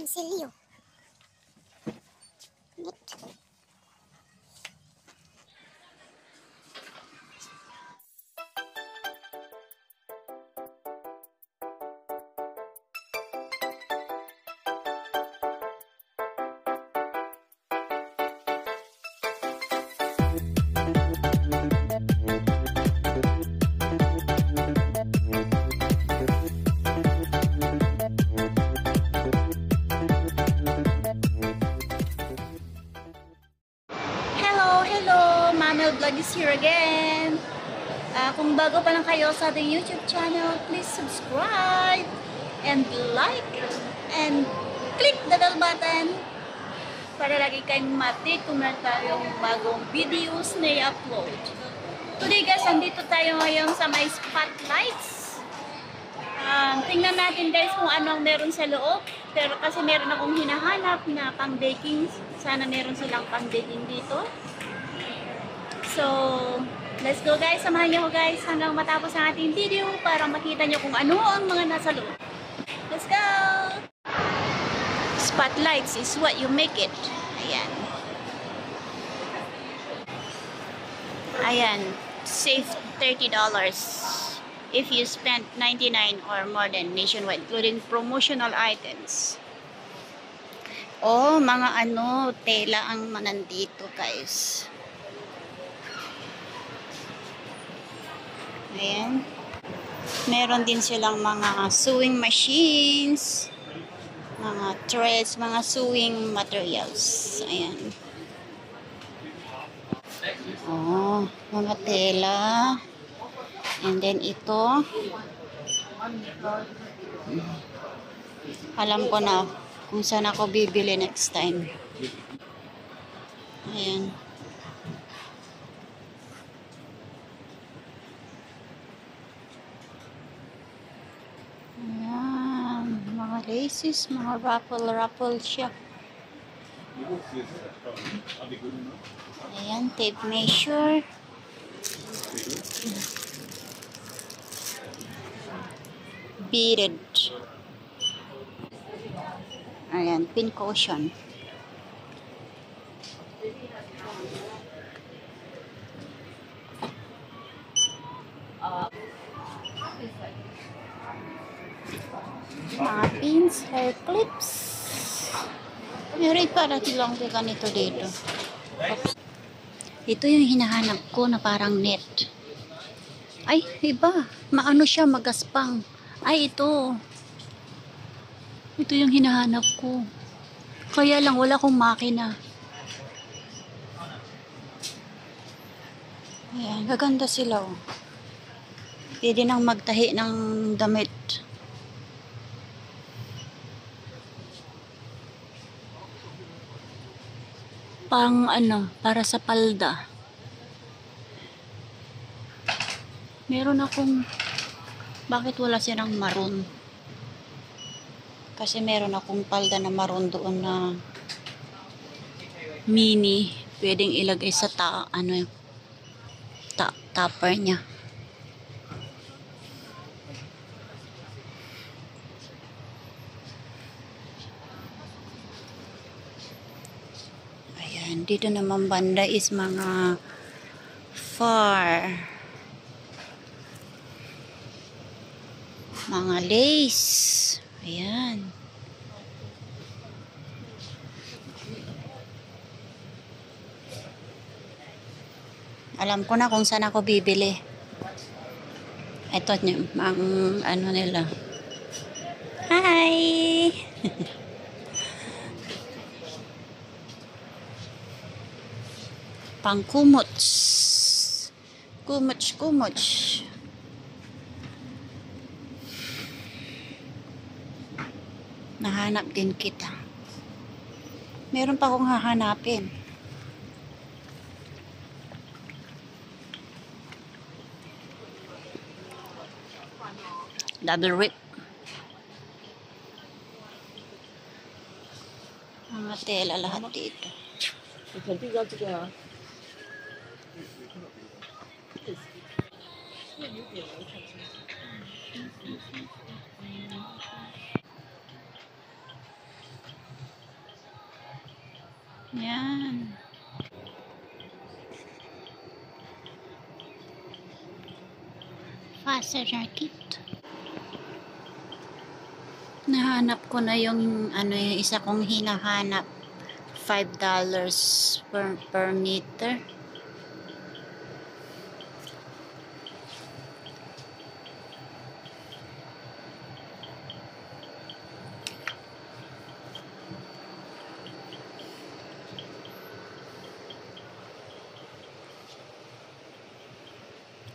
Consilio. But Hello! Mamel Vlog is here again. Kung bago pa lang kayo sa ating YouTube channel, please subscribe and like and click the bell button para lagi kayong ma-update kung meron tayong bagong videos na i-upload. Today guys, andito tayo ngayon sa may spotlights. Tingnan natin guys kung ano ang meron sa loob. Pero kasi meron akong hinahanap na pang-baking. Sana meron silang pang-baking dito. So, let's go guys. Samahan niyo ko guys hanggang matapos ang ating video para makita niyo kung ano ang mga nasa loob. Let's go! Spotlights is what you make it. Ayan. Ayan. Save $30 if you spend $99 or more than nationwide, including promotional items. Oh, mga ano, tela ang nandito guys. Ayan. Meron din silang mga sewing machines, mga threads, mga sewing materials. Ayan. Oh, mga tela. And then ito. Alam ko na kung saan ako bibili next time. Ayan. Ayan. Mga laces, mga ruffle siya. Ayan, tape measure. Beaded. Ayan, pin cushion. Mga pins, hair clips. Meron para silang ganito dito. Oops. Ito yung hinahanap ko na parang net. Ay, iba. Maano siya, magaspang. Ay, ito. Ito yung hinahanap ko. Kaya lang, wala akong makina. Ayan, gaganda sila. Oh. Pwede nang magtahi ng damit. Pang ano, para sa palda. Meron akong, bakit wala silang maroon? Kasi meron akong palda na maroon doon na mini. Pwedeng ilagay sa topper niya. Ayan, dito naman banda is mga far. Mga lace. Ayan. Alam ko na kung saan ako bibili. Ito ang ano nila. Hi! Pang kumuts. Kumuts. Nahanap din kita. Meron pa akong hahanapin. Double rip. Mga tela lahat dito. Yan. Fastener kit. Nahanap ko na yung yung isa kong hinahanap. $5 per meter.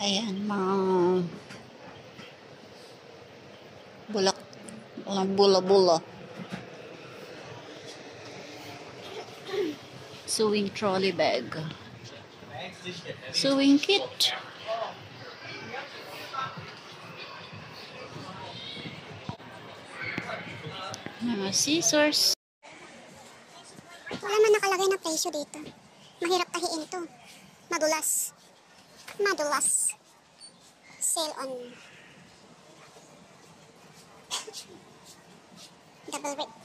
Ayan, mga bulak, mga bula-bula. Sewing trolley bag. Sewing kit. Mga scissors. Wala man nakalagay na presyo dito. Mahirap tahiin to. Madulas. Madulas. Sale on double rate.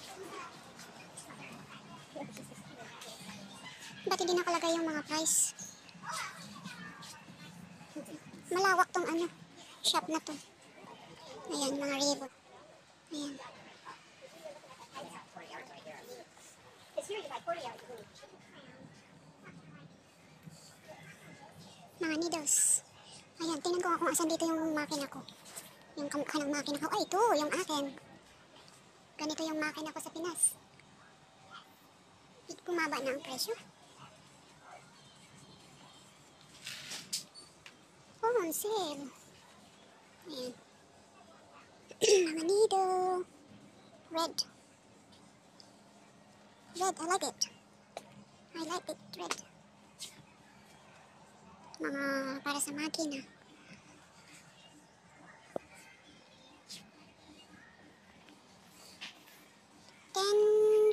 Ba't hindi nakalagay yung mga price? Malawak tong shop na to. Ayan, mga ribbon. Ayan. Mga needles. Ayan, tingnan ko nga kung asan dito yung makina ko. Yung kanang makina ko. Ay, ito, yung akin. Ganito yung makina ko sa Pinas. Bumaba na ang presyo. Oh, on sale. Ayan. Mga needle. Red. Red, I like it. I like it, red. Mga para sa makina.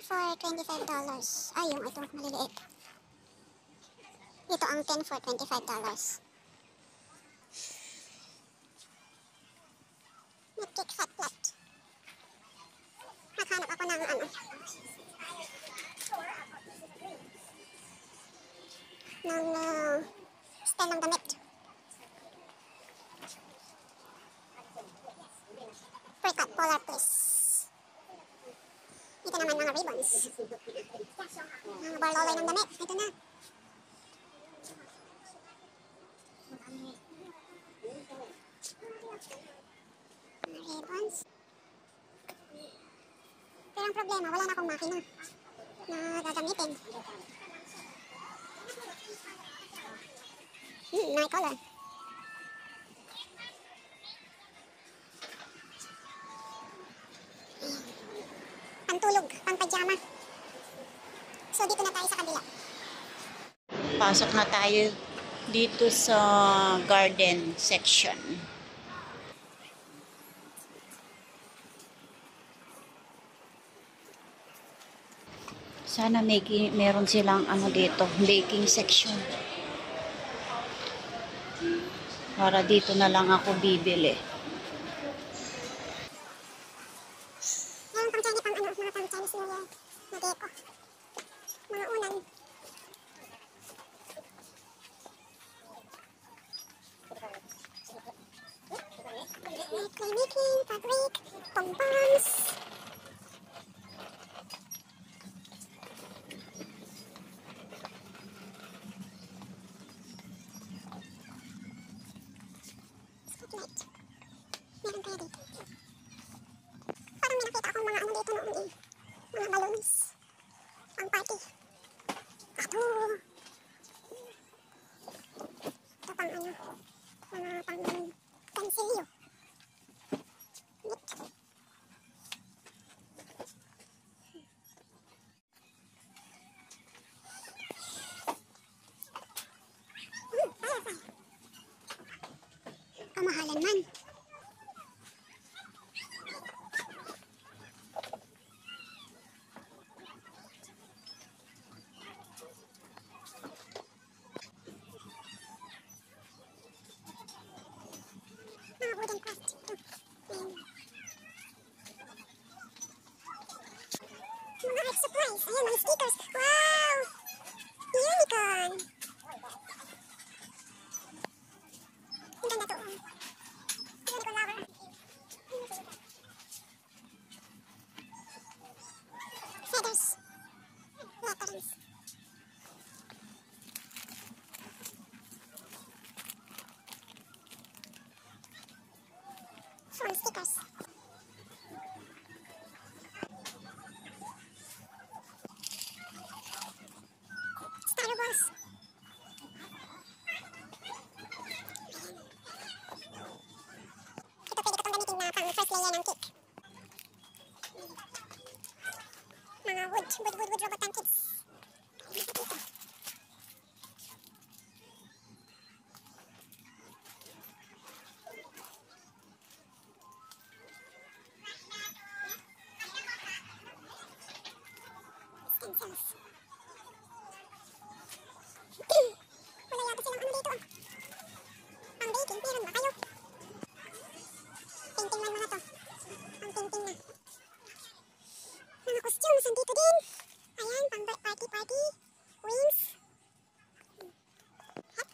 For $25. Ay, yung ito, maliliit. Ito ang 10 for $25. Nagkik fat flat. Naghanap ako ng ng stand ng damit. Pre-cut polar please. Ito naman mga ribbons. Mga barloloy ng damit. Ito na. Mga ribbons. Pero ang problema, wala na akong makina na gagamitin. Nice color. Pantulog, pang-pajama. So, dito na tayo sa kabila. Pasok na tayo dito sa garden section. Sana meron silang dito, baking section. Para dito na lang ako bibili. Yan, pang-Chinese, mga pang-Chinese na deko. Mga unan. Making, fabric, pompons. Spotlight. Meron kaya dito. Parang may nakita akong mga dito noon eh. Mga balloons. Pang party. Ito. Ito pang mga pang kansilyo. Kamahalan man. Mga wooden craft. Mga art supplies. Ayan, mga stickers. Wow! iPhone stickers. Star Wars. Ito pwede ko itong gamitin na pang first layer ng cake. Mga wood robot ang kids. Ito. Stencils. Wala yata silang ano dito. Pang baking, meron ba kayo? Painting lang mga to. Ang painting na. Mga costumes, nandito din. Ayan, pang party. Wings. Hat.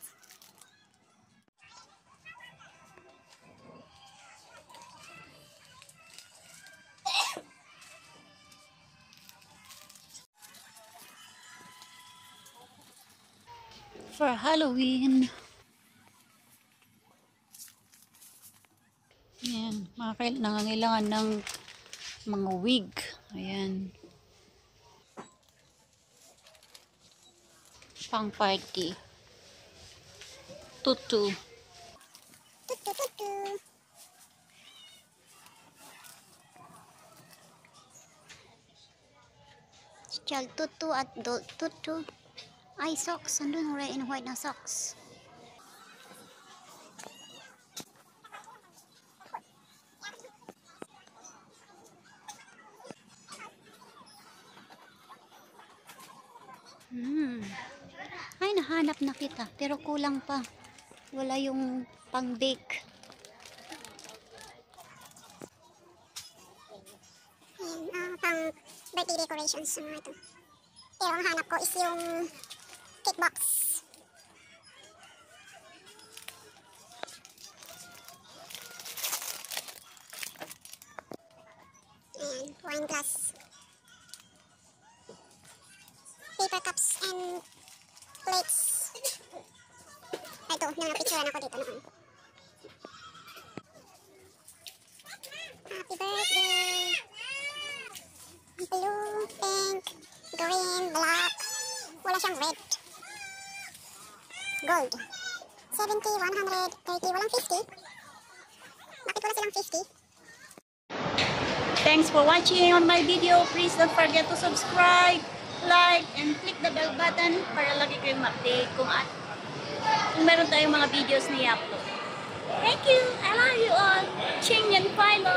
For Halloween. Ayan, nangangailangan ng mga wig. Ayan. Pang party. Tutu. Tutu. Child tutu at adult tutu. Ay, socks. Andun, red and white na socks. Ay, nahanap na kita. Pero kulang pa. Wala yung pang-bake. Ayan, pang birthday decorations sa mga ito. Pero ang hanap ko is yung cake box. Ayan, wine glass. Paper cups and plates. Ito, napicturean ako dito noon. Happy birthday! Blue, pink, green, black. Wala siyang red. Gold. 70, 130, walang 50. Bakit wala silang 50? Thanks for watching on my video. Please don't forget to subscribe, like, and click the bell button para lagi kayong ma-update kung meron tayong mga videos na i-upload. Thank you! I love you all! Ching yan, Philo!